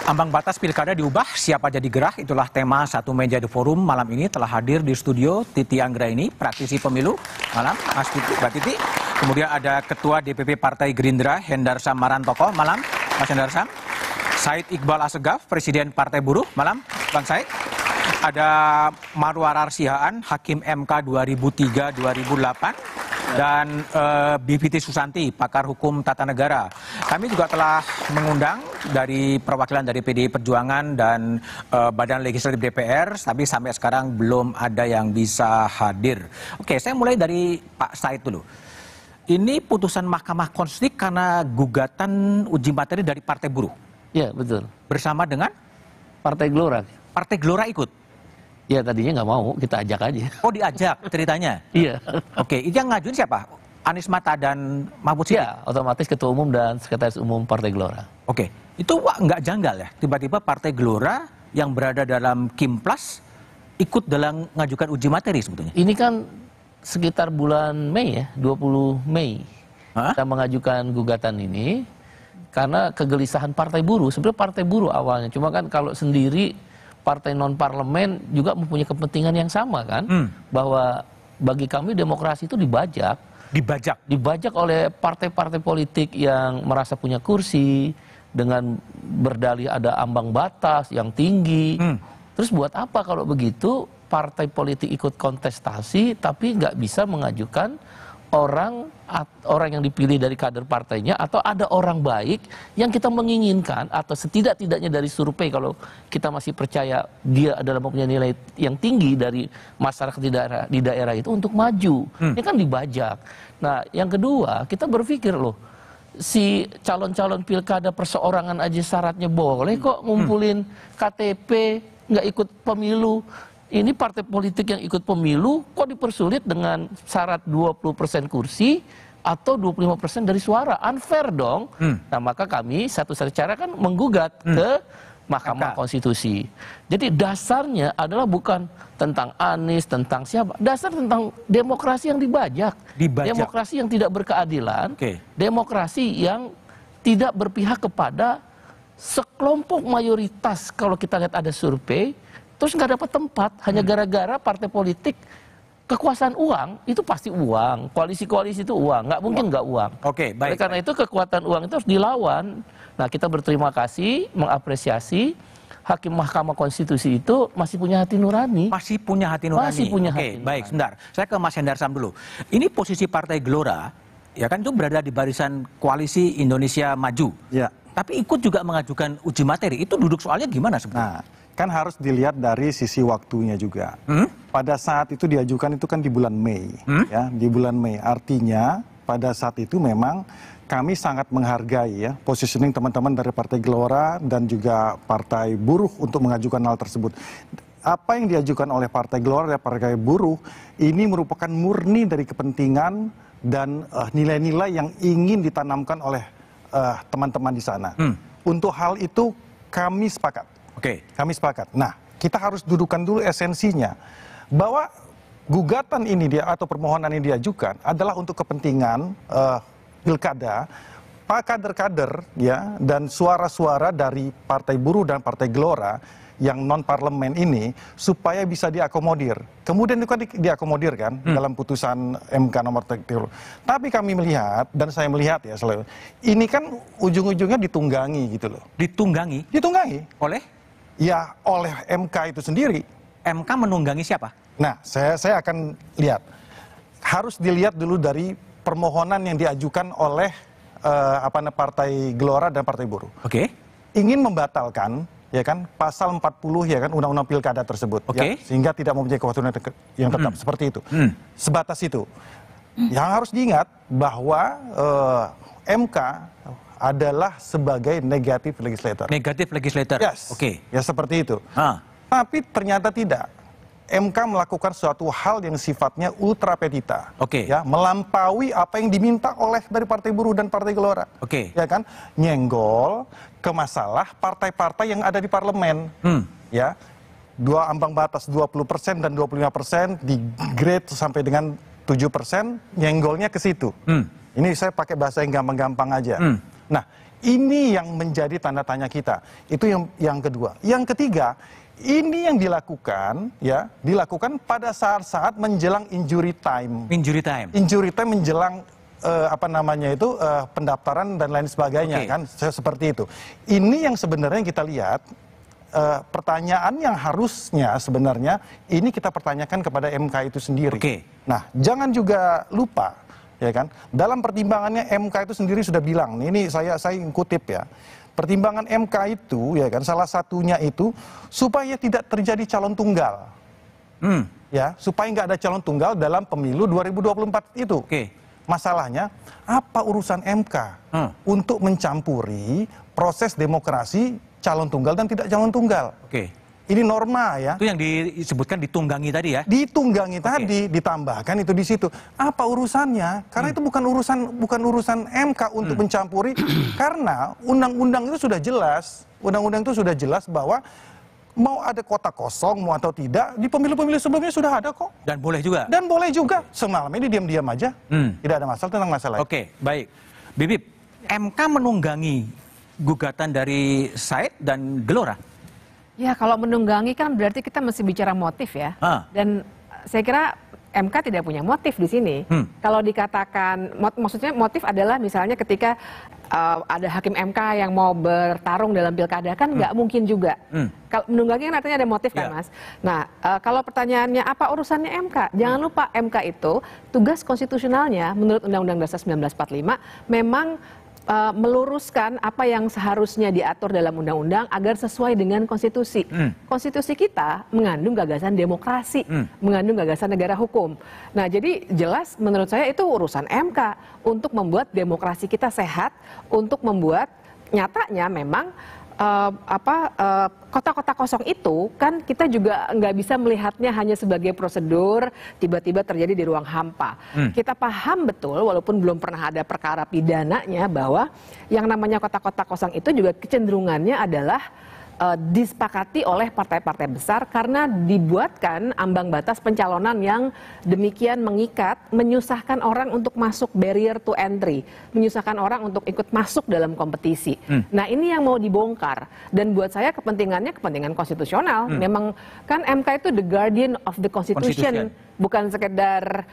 Ambang batas pilkada diubah, siapa jadi gerah, itulah tema Satu Meja The Forum malam ini. Telah hadir di studio Titi Anggraini, praktisi pemilu. Malam, Mas Titi, Mbak Titi. Kemudian ada Ketua DPP Partai Gerindra, Hendarsam Marantoko. Malam, Mas Hendarsam. Said Iqbal Assegaf, Presiden Partai Buruh. Malam, Bang Said. Ada Marwarar Sihaan, Hakim MK 2003-2008. Dan Bivitri Susanti, pakar hukum tata negara. Kami juga telah mengundang dari perwakilan dari PDI Perjuangan dan Badan Legislatif DPR, tapi sampai sekarang belum ada yang bisa hadir. Oke, saya mulai dari Pak Said dulu. Ini putusan Mahkamah Konstitusi karena gugatan uji materi dari Partai Buruh. Iya, betul. Bersama dengan Partai Gelora. Partai Gelora ikut? Ya tadinya nggak mau, kita ajak aja. Oh, diajak ceritanya? Iya. Oke, itu yang ngajuin siapa? Anies Mata dan Mahfud Siddiq? Ya, otomatis Ketua Umum dan Sekretaris Umum Partai Gelora. Oke, itu nggak janggal ya? Tiba-tiba Partai Gelora yang berada dalam Kimplas ikut dalam mengajukan uji materi sebetulnya? Ini kan sekitar bulan Mei ya, 20 Mei. Hah? Kita mengajukan gugatan ini karena kegelisahan Partai Buruh. Sebenarnya Partai Buruh awalnya, cuma kan kalau sendiri partai non-parlemen juga mempunyai kepentingan yang sama kan, bahwa bagi kami demokrasi itu dibajak oleh partai-partai politik yang merasa punya kursi dengan berdalih ada ambang batas yang tinggi. Terus buat apa kalau begitu partai politik ikut kontestasi tapi nggak bisa mengajukan orang yang dipilih dari kader partainya, atau ada orang baik yang kita menginginkan, atau setidak-tidaknya dari survei kalau kita masih percaya dia adalah mempunyai nilai yang tinggi dari masyarakat di daerah itu untuk maju. Ini kan dibajak. Nah, yang kedua, kita berpikir loh, si calon-calon pilkada perseorangan aja syaratnya boleh kok ngumpulin KTP, nggak ikut pemilu. Ini partai politik yang ikut pemilu kok dipersulit dengan syarat 20% kursi atau 25% dari suara. Unfair dong. Nah, maka kami satu-satu cara kan menggugat ke Mahkamah Konstitusi. Jadi dasarnya adalah bukan tentang Anies, tentang siapa. Dasar tentang demokrasi yang dibajak. Demokrasi yang tidak berkeadilan. Demokrasi yang tidak berpihak kepada sekelompok mayoritas. Kalau kita lihat ada survei, terus nggak dapat tempat hanya gara-gara partai politik kekuasaan uang. Itu pasti uang, koalisi-koalisi itu uang, nggak mungkin nggak uang. Oke, baik. Oleh karena itu kekuatan uang itu harus dilawan. Nah, kita berterima kasih, mengapresiasi Hakim Mahkamah Konstitusi itu masih punya hati nurani. Masih punya hati nurani. Masih punya hati nurani. Baik, nurani. sebentar. Saya ke Mas Hendarsam dulu. Ini posisi Partai Gelora, ya kan, itu berada di barisan Koalisi Indonesia Maju. Ya. Tapi ikut juga mengajukan uji materi. Itu duduk soalnya gimana sebenarnya? Nah, kan harus dilihat dari sisi waktunya juga. Pada saat itu diajukan itu kan di bulan Mei, ya, di bulan Mei. Artinya pada saat itu memang kami sangat menghargai ya positioning teman-teman dari Partai Gelora dan juga Partai Buruh untuk mengajukan hal tersebut. Apa yang diajukan oleh Partai Gelora dan Partai Buruh ini merupakan murni dari kepentingan dan nilai-nilai yang ingin ditanamkan oleh teman-teman di sana. Untuk hal itu kami sepakat. Kami sepakat. Nah, kita harus dudukan dulu esensinya bahwa gugatan ini atau permohonan ini diajukan adalah untuk kepentingan pilkada, kader-kader ya dan suara-suara dari Partai Buruh dan Partai Gelora yang non parlemen ini supaya bisa diakomodir. Kemudian itu kan diakomodir kan dalam putusan MK nomor 30. Tapi kami melihat dan saya melihat ya selalu ini kan ujung-ujungnya ditunggangi gitu loh. Ditunggangi? Ditunggangi Oleh? Ya oleh MK itu sendiri. MK menunggangi siapa? Nah, saya akan lihat. Harus dilihat dulu dari permohonan yang diajukan oleh Partai Gelora dan Partai Buruh. Ingin membatalkan ya kan pasal 40 ya kan undang-undang pilkada tersebut ya, sehingga tidak mempunyai kekuatan yang tetap seperti itu. Sebatas itu. Yang harus diingat bahwa MK adalah sebagai negatif legislator. Negatif legislator. Yes. Ya seperti itu. Tapi ternyata tidak. MK melakukan suatu hal yang sifatnya ultra petita. Ya, melampaui apa yang diminta oleh dari Partai Buruh dan Partai Gelora. Ya kan? Nyenggol ke masalah partai-partai yang ada di parlemen. Ya. Dua ambang batas 20% dan 25% di grade sampai dengan 7%, nyenggolnya ke situ. Ini saya pakai bahasa yang gampang-gampang aja. Nah, Ini yang menjadi tanda tanya kita. Itu yang kedua. Yang ketiga, ini yang dilakukan pada saat-saat menjelang injury time. Injury time. Injury time menjelang pendaftaran dan lain sebagainya, kan seperti itu. Ini yang sebenarnya kita lihat, pertanyaan yang harusnya sebenarnya ini kita pertanyakan kepada MK itu sendiri. Nah, jangan juga lupa, ya kan, dalam pertimbangannya MK itu sendiri sudah bilang, ini saya kutip ya, pertimbangan MK itu, ya kan, salah satunya itu supaya tidak terjadi calon tunggal, ya, supaya nggak ada calon tunggal dalam pemilu 2024 itu. Masalahnya, apa urusan MK untuk mencampuri proses demokrasi calon tunggal dan tidak calon tunggal? Ini norma ya. Itu yang disebutkan ditunggangi tadi ya? Ditunggangi tadi, ditambahkan itu di situ. Apa urusannya? Karena itu bukan urusan MK untuk mencampuri, karena undang-undang itu sudah jelas. Undang-undang itu sudah jelas bahwa mau ada kota kosong, mau atau tidak, di pemilu-pemilu sebelumnya sudah ada kok. Dan boleh juga? Dan boleh juga. Semalam ini diam-diam aja. Tidak ada masalah tentang masalah. Oke, baik. Bibip, MK menunggangi gugatan dari Said dan Gelora? Ya, kalau menunggangi kan berarti kita mesti bicara motif ya. Dan saya kira MK tidak punya motif di sini. Kalau dikatakan, maksudnya motif adalah misalnya ketika ada hakim MK yang mau bertarung dalam pilkada, kan nggak mungkin juga. Kalau menunggangi kan artinya ada motif kan, Mas. Nah, kalau pertanyaannya apa urusannya MK? Jangan lupa MK itu tugas konstitusionalnya menurut Undang-Undang Dasar 1945 memang meluruskan apa yang seharusnya diatur dalam undang-undang agar sesuai dengan konstitusi. Konstitusi kita mengandung gagasan demokrasi, mengandung gagasan negara hukum. Nah, jadi jelas menurut saya itu urusan MK untuk membuat demokrasi kita sehat, untuk membuat nyatanya memang kota-kota kosong itu kan kita juga nggak bisa melihatnya hanya sebagai prosedur tiba-tiba terjadi di ruang hampa. Kita paham betul walaupun belum pernah ada perkara pidananya bahwa yang namanya kota-kota kosong itu juga kecenderungannya adalah disepakati oleh partai-partai besar karena dibuatkan ambang batas pencalonan yang demikian mengikat, menyusahkan orang untuk masuk, barrier to entry, menyusahkan orang untuk ikut masuk dalam kompetisi. Nah, ini yang mau dibongkar, dan buat saya kepentingannya kepentingan konstitusional. Memang kan MK itu the guardian of the constitution. Bukan sekedar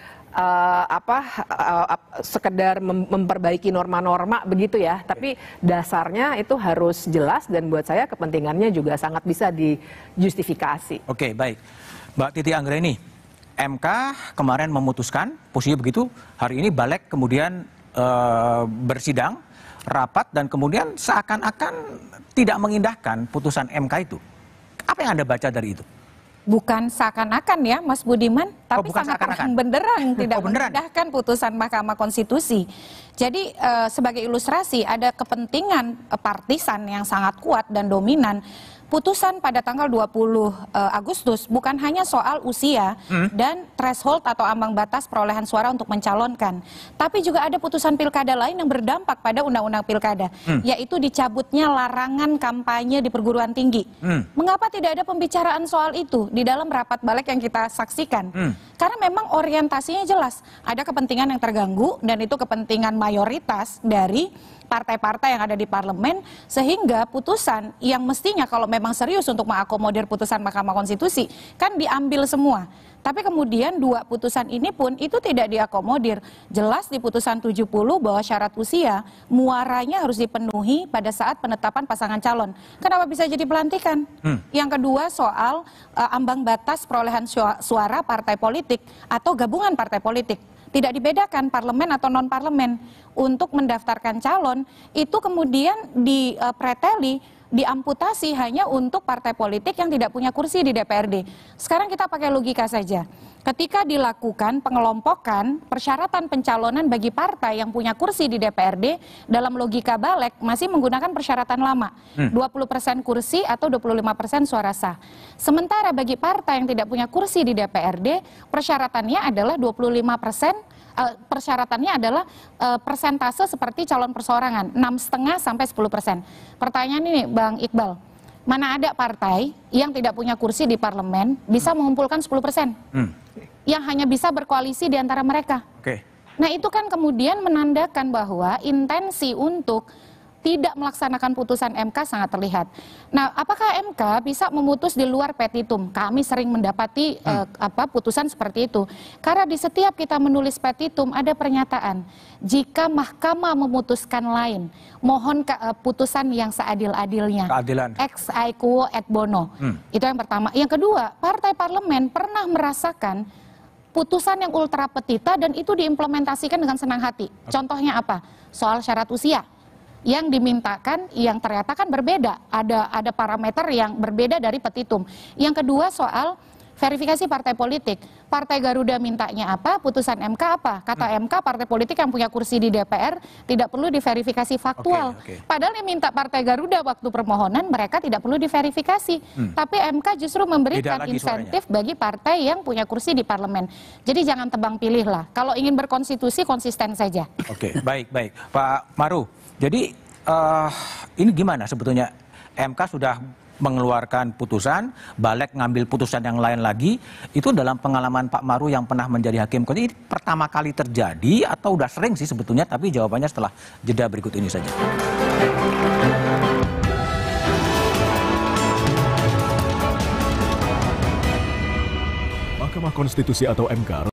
sekedar memperbaiki norma-norma begitu ya, tapi dasarnya itu harus jelas, dan buat saya kepentingannya juga sangat bisa dijustifikasi. Oke, baik. Mbak Titi Anggraini, MK kemarin memutuskan posisi begitu, hari ini balik kemudian bersidang, rapat, dan kemudian seakan-akan tidak mengindahkan putusan MK itu. Apa yang Anda baca dari itu? Bukan seakan-akan ya, Mas Budiman, tapi sangat terang-benderang tidak mengindahkan putusan Mahkamah Konstitusi. Jadi sebagai ilustrasi ada kepentingan partisan yang sangat kuat dan dominan. Putusan pada tanggal 20 Agustus bukan hanya soal usia dan threshold atau ambang batas perolehan suara untuk mencalonkan, tapi juga ada putusan pilkada lain yang berdampak pada undang-undang pilkada, yaitu dicabutnya larangan kampanye di perguruan tinggi. Mengapa tidak ada pembicaraan soal itu di dalam rapat balik yang kita saksikan? Karena memang orientasinya jelas, ada kepentingan yang terganggu, dan itu kepentingan mayoritas dari partai-partai yang ada di parlemen, sehingga putusan yang mestinya kalau memang serius untuk mengakomodir putusan Mahkamah Konstitusi kan diambil semua. Tapi kemudian dua putusan ini pun itu tidak diakomodir. Jelas di putusan 70 bahwa syarat usia muaranya harus dipenuhi pada saat penetapan pasangan calon. Kenapa bisa jadi pelantikan? Yang kedua soal ambang batas perolehan suara partai politik atau gabungan partai politik. Tidak dibedakan parlemen atau non-parlemen. Untuk mendaftarkan calon, itu kemudian dipreteli, diamputasi hanya untuk partai politik yang tidak punya kursi di DPRD. Sekarang kita pakai logika saja. Ketika dilakukan pengelompokan persyaratan pencalonan bagi partai yang punya kursi di DPRD, dalam logika balik masih menggunakan persyaratan lama. 20% kursi atau 25% suara sah. Sementara bagi partai yang tidak punya kursi di DPRD, persyaratannya adalah 25%. Persyaratannya adalah persentase seperti calon perseorangan, 6,5 sampai 10%. Pertanyaan ini, Bang Iqbal, mana ada partai yang tidak punya kursi di parlemen bisa mengumpulkan 10%, yang hanya bisa berkoalisi di antara mereka. Nah, itu kan kemudian menandakan bahwa intensi untuk tidak melaksanakan putusan MK sangat terlihat. Nah, apakah MK bisa memutus di luar petitum? Kami sering mendapati putusan seperti itu. Karena di setiap kita menulis petitum ada pernyataan, jika mahkamah memutuskan lain, mohon putusan yang seadil-adilnya. Keadilan. Ex aequo et bono. Itu yang pertama. Yang kedua, partai parlemen pernah merasakan putusan yang ultra petita dan itu diimplementasikan dengan senang hati. Contohnya apa? Soal syarat usia. Yang dimintakan yang ternyata kan berbeda, ada parameter yang berbeda dari petitum. Yang kedua soal verifikasi partai politik. Partai Garuda mintanya apa, putusan MK apa? Kata MK partai politik yang punya kursi di DPR tidak perlu diverifikasi faktual. Padahal yang minta partai Garuda waktu permohonan mereka tidak perlu diverifikasi. Tapi MK justru memberikan insentif bagi partai yang punya kursi di parlemen. Jadi jangan tebang pilih lah. Kalau ingin berkonstitusi konsisten saja. Oke, baik. Pak Maru, jadi ini gimana sebetulnya? MK sudah mengeluarkan putusan, balik ngambil putusan yang lain lagi. Itu dalam pengalaman Pak Maru yang pernah menjadi hakim, ini pertama kali terjadi atau udah sering sih sebetulnya? Tapi jawabannya setelah jeda berikut ini saja. Mahkamah Konstitusi atau MK